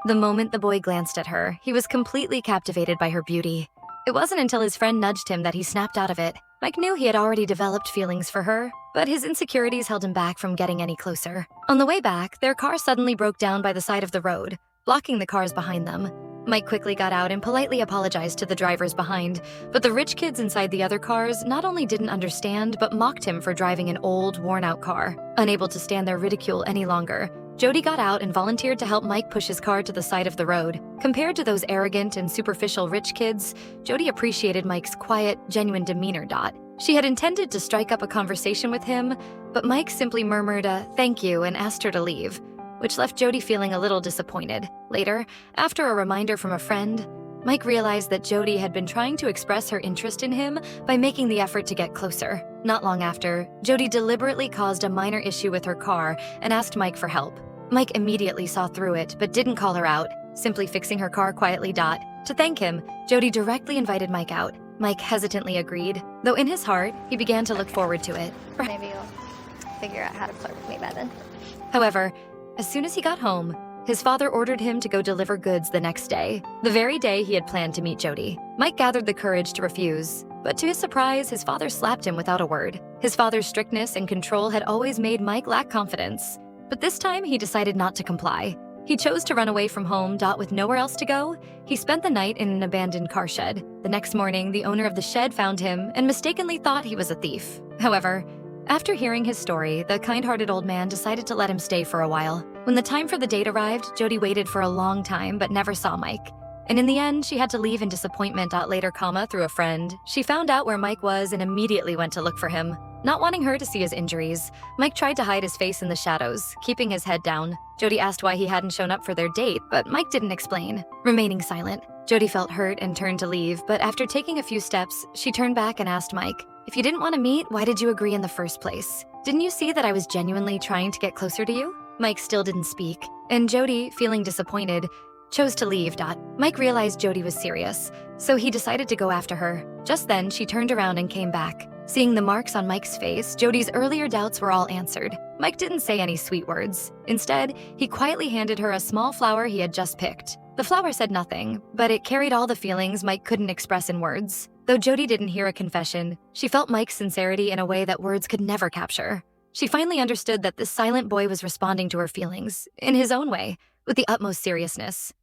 The moment the boy glanced at her, he was completely captivated by her beauty. It wasn't until his friend nudged him that he snapped out of it. Mike knew he had already developed feelings for her, but his insecurities held him back from getting any closer. On the way back, their car suddenly broke down by the side of the road, blocking the cars behind them. Mike quickly got out and politely apologized to the drivers behind, but the rich kids inside the other cars not only didn't understand, but mocked him for driving an old, worn-out car. Unable to stand their ridicule any longer, Jody got out and volunteered to help Mike push his car to the side of the road. Compared to those arrogant and superficial rich kids, Jody appreciated Mike's quiet, genuine demeanor. She had intended to strike up a conversation with him, but Mike simply murmured a thank you and asked her to leave, which left Jody feeling a little disappointed. Later, after a reminder from a friend, Mike realized that Jody had been trying to express her interest in him by making the effort to get closer. Not long after, Jody deliberately caused a minor issue with her car and asked Mike for help. Mike immediately saw through it, but didn't call her out, simply fixing her car quietly. To thank him, Jody directly invited Mike out. Mike hesitantly agreed, though in his heart, he began to look forward to it. Maybe you'll figure out how to flirt with me by then. However, as soon as he got home, his father ordered him to go deliver goods the next day, the very day he had planned to meet Jody. Mike gathered the courage to refuse, but to his surprise, his father slapped him without a word. His father's strictness and control had always made Mike lack confidence, but this time he decided not to comply. He chose to run away from home. With nowhere else to go, he spent the night in an abandoned car shed. The next morning, the owner of the shed found him and mistakenly thought he was a thief. However, after hearing his story, the kind-hearted old man decided to let him stay for a while. When the time for the date arrived, Jody waited for a long time but never saw Mike. And in the end, she had to leave in disappointment. Later, through a friend, she found out where Mike was and immediately went to look for him. Not wanting her to see his injuries, Mike tried to hide his face in the shadows, keeping his head down. Jody asked why he hadn't shown up for their date, but Mike didn't explain. Remaining silent, Jody felt hurt and turned to leave, but after taking a few steps, she turned back and asked Mike, "If you didn't want to meet, why did you agree in the first place? Didn't you see that I was genuinely trying to get closer to you?" Mike still didn't speak, and Jody, feeling disappointed, chose to leave. Mike realized Jody was serious, so he decided to go after her. Just then, she turned around and came back. Seeing the marks on Mike's face, Jody's earlier doubts were all answered. Mike didn't say any sweet words. Instead, he quietly handed her a small flower he had just picked. The flower said nothing, but it carried all the feelings Mike couldn't express in words. Though Jody didn't hear a confession, she felt Mike's sincerity in a way that words could never capture. She finally understood that this silent boy was responding to her feelings, in his own way, with the utmost seriousness.